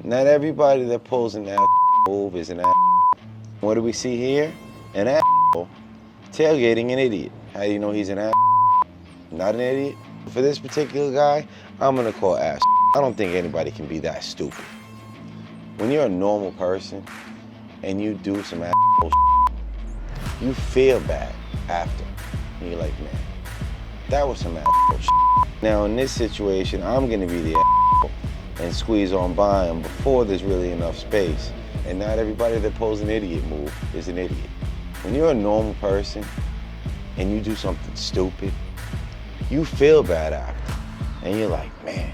Not everybody that pulls an ass move is an ass. What do we see here? An ass tailgating an idiot. How do you know he's an ass? Not an idiot? For this particular guy, I'm gonna call ass. I don't think anybody can be that stupid. When you're a normal person and you do some ass, you feel bad after. And you're like, man, that was some ass. Now in this situation, I'm gonna be the ass and squeeze on by him before there's really enough space. And not everybody that pulls an idiot move is an idiot. When you're a normal person and you do something stupid, you feel bad after. And you're like, man,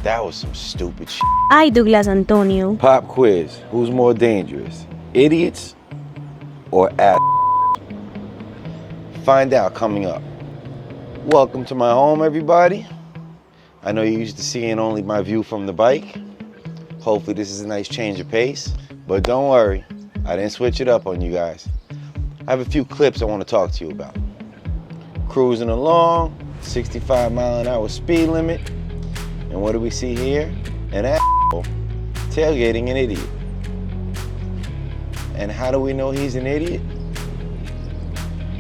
that was some stupid shit. Ay, Douglas Antonio. Pop quiz, who's more dangerous, idiots or ass? Find out coming up. Welcome to my home, everybody. I know you're used to seeing only my view from the bike. Hopefully this is a nice change of pace, but don't worry, I didn't switch it up on you guys. I have a few clips I want to talk to you about. Cruising along, 65 mile an hour speed limit, and what do we see here? An asshole tailgating an idiot. And how do we know he's an idiot?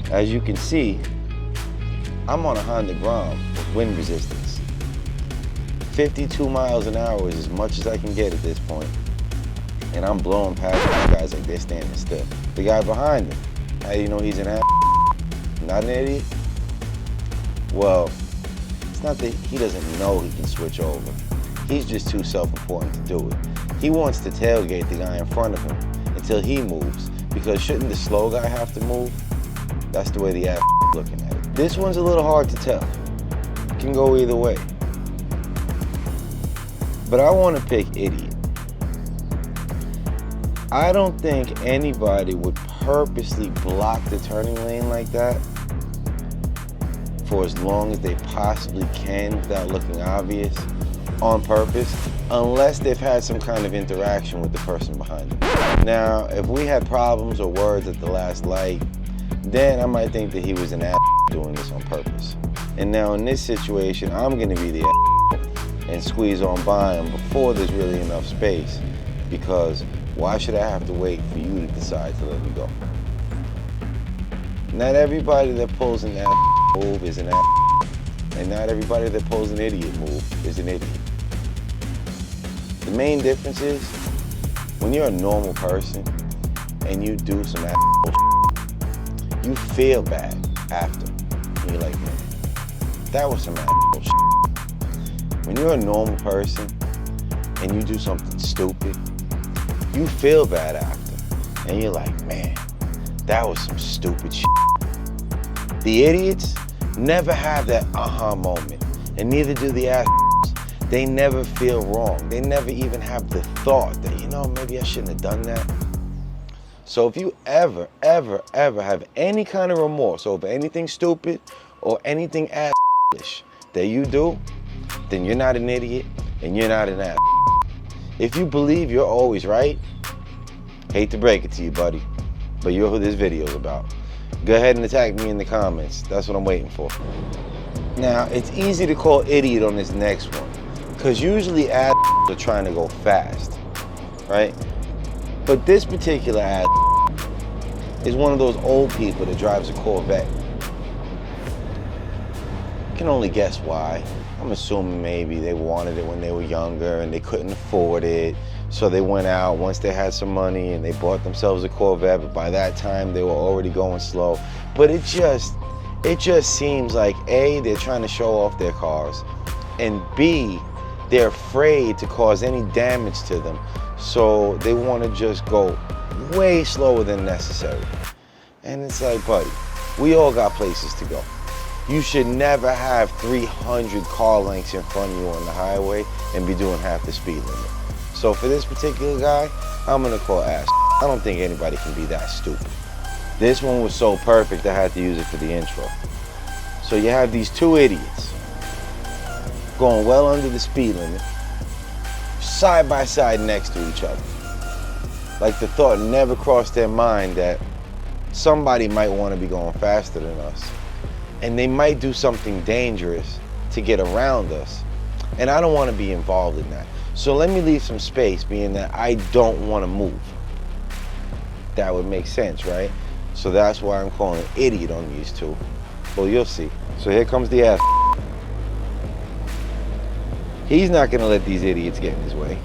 As you can see, I'm on a Honda Grom with wind resistance. 52 miles an hour is as much as I can get at this point. And I'm blowing past my guys like they're standing still. The guy behind him, how do you know he's an ass? Not an idiot? Well, it's not that he doesn't know he can switch over. He's just too self-important to do it. He wants to tailgate the guy in front of him until he moves, because shouldn't the slow guy have to move? That's the way the ass looking at it. This one's a little hard to tell. It can go either way. But I want to pick idiot. I don't think anybody would purposely block the turning lane like that for as long as they possibly can without looking obvious on purpose, unless they've had some kind of interaction with the person behind them. Now, if we had problems or words at the last light, then I might think that he was an ass doing this on purpose. And now in this situation, I'm gonna be the ass and squeeze on by him before there's really enough space, because why should I have to wait for you to decide to let me go? Not everybody that pulls an ass move is an ass, and not everybody that pulls an idiot move is an idiot. The main difference is, when you're a normal person and you do some ass, you feel bad after. And you're like, man, that was some ass. When you're a normal person and you do something stupid, you feel bad after. And you're like, man, that was some stupid shit. The idiots never have that aha moment, and neither do the assholes. They never feel wrong. They never even have the thought that, you know, maybe I shouldn't have done that. So if you ever have any kind of remorse over anything stupid or anything ass-ish that you do, then you're not an idiot and you're not an ass. If you believe you're always right, hate to break it to you, buddy, but you're who this video's about. Go ahead and attack me in the comments. That's what I'm waiting for. Now, it's easy to call idiot on this next one, because usually ass are trying to go fast, right? But this particular ass is one of those old people that drives a Corvette. I can only guess why. I'm assuming maybe they wanted it when they were younger and they couldn't afford it. So they went out once they had some money and they bought themselves a Corvette, but by that time they were already going slow. But it just seems like A, they're trying to show off their cars, and B, they're afraid to cause any damage to them. So they want to just go way slower than necessary. And it's like, buddy, we all got places to go. You should never have 300 car lengths in front of you on the highway and be doing half the speed limit. So for this particular guy, I'm gonna call ass. I don't think anybody can be that stupid. This one was so perfect I had to use it for the intro. So you have these two idiots going well under the speed limit, side by side next to each other. Like the thought never crossed their mind that somebody might want to be going faster than us. And they might do something dangerous to get around us. And I don't want to be involved in that. So let me leave some space, being that I don't want to move. That would make sense, right? So that's why I'm calling idiot on these two. Well, you'll see. So here comes the ass. He's not gonna let these idiots get in his way.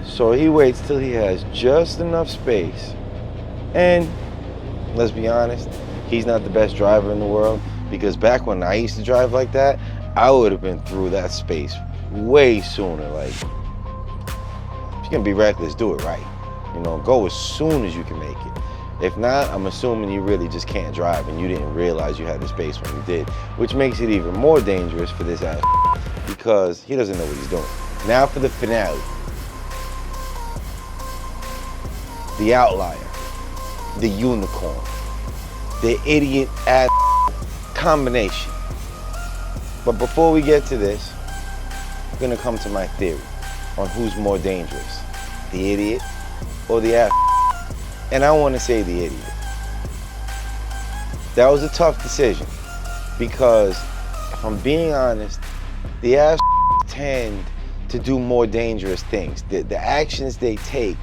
So he waits till he has just enough space. And let's be honest, he's not the best driver in the world, because back when I used to drive like that, I would have been through that space way sooner. Like, if you're gonna be reckless, do it right. You know, go as soon as you can make it. If not, I'm assuming you really just can't drive and you didn't realize you had the space when you did, which makes it even more dangerous for this ass because he doesn't know what he's doing. Now for the finale. The outlier, the unicorn, the idiot ass combination. But before we get to this, I'm gonna come to my theory on who's more dangerous, the idiot or the ass. And I want to say the idiot. That was a tough decision because, if I'm being honest, the ass tend to do more dangerous things. The actions they take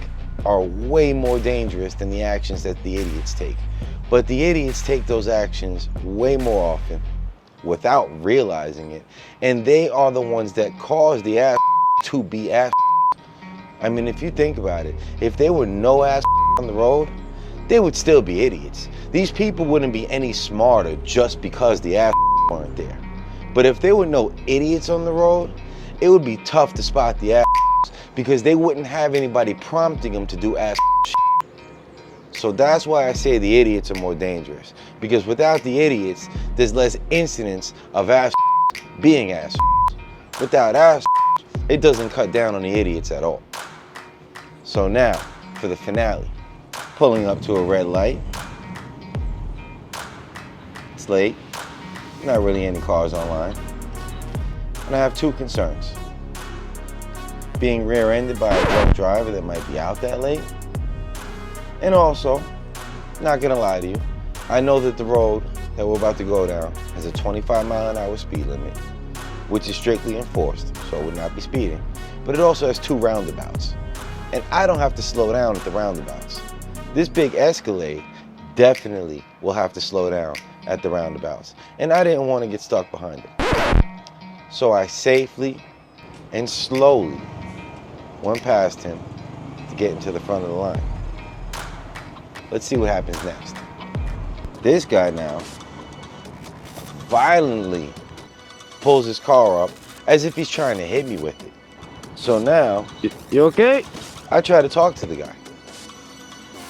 are way more dangerous than the actions that the idiots take. But the idiots take those actions way more often without realizing it. And they are the ones that cause the ass to be ass. I mean, if you think about it, if there were no ass on the road, they would still be idiots. These people wouldn't be any smarter just because the ass weren't there. But if there were no idiots on the road, it would be tough to spot the ass because they wouldn't have anybody prompting them to do ass shit. So that's why I say the idiots are more dangerous, because without the idiots, there's less incidents of ass being ass. Without ass, it doesn't cut down on the idiots at all. So now, for the finale, pulling up to a red light. It's late, not really any cars online. And I have two concerns. Being rear-ended by a drunk driver that might be out that late. And also, not gonna lie to you, I know that the road that we're about to go down has a 25-mile-an-hour speed limit, which is strictly enforced, so it would not be speeding. But it also has two roundabouts. And I don't have to slow down at the roundabouts. This big Escalade definitely will have to slow down at the roundabouts. And I didn't want to get stuck behind it. So I safely and slowly went past him to get into the front of the line. Let's see what happens next. This guy now violently pulls his car up as if he's trying to hit me with it. So now, You okay? I try to talk to the guy.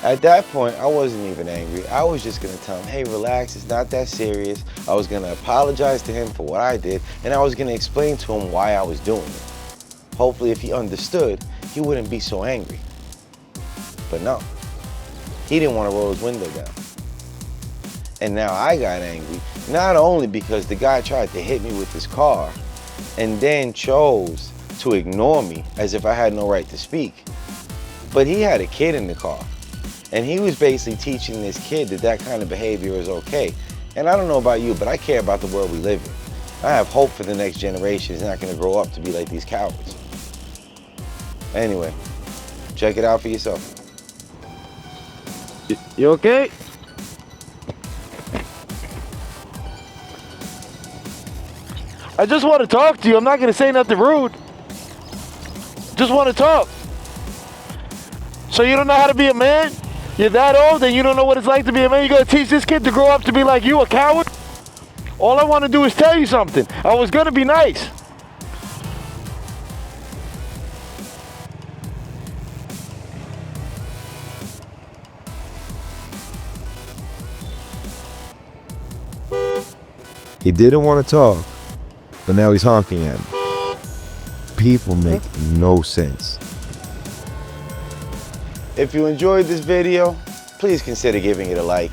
At that point, I wasn't even angry. I was just gonna tell him, hey, relax, it's not that serious. I was gonna apologize to him for what I did, and I was gonna explain to him why I was doing it. Hopefully, if he understood, he wouldn't be so angry. But no, he didn't want to roll his window down. And now I got angry, not only because the guy tried to hit me with his car, and then chose to ignore me as if I had no right to speak, but he had a kid in the car. And he was basically teaching this kid that that kind of behavior is okay. And I don't know about you, but I care about the world we live in. I have hope for the next generation. It's not gonna grow up to be like these cowards. Anyway, check it out for yourself. You okay? I just want to talk to you. I'm not gonna say nothing rude. Just want to talk. So you don't know how to be a man? You're that old and you don't know what it's like to be a man? You're gonna teach this kid to grow up to be like you, a coward? All I want to do is tell you something. I was gonna be nice. He didn't want to talk, but now he's honking at me. People make no sense. If you enjoyed this video, please consider giving it a like.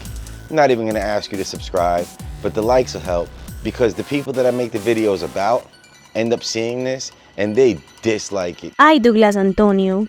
I'm not even gonna ask you to subscribe, but the likes will help because the people that I make the videos about end up seeing this and they dislike it. Ay, Douglas Antonio.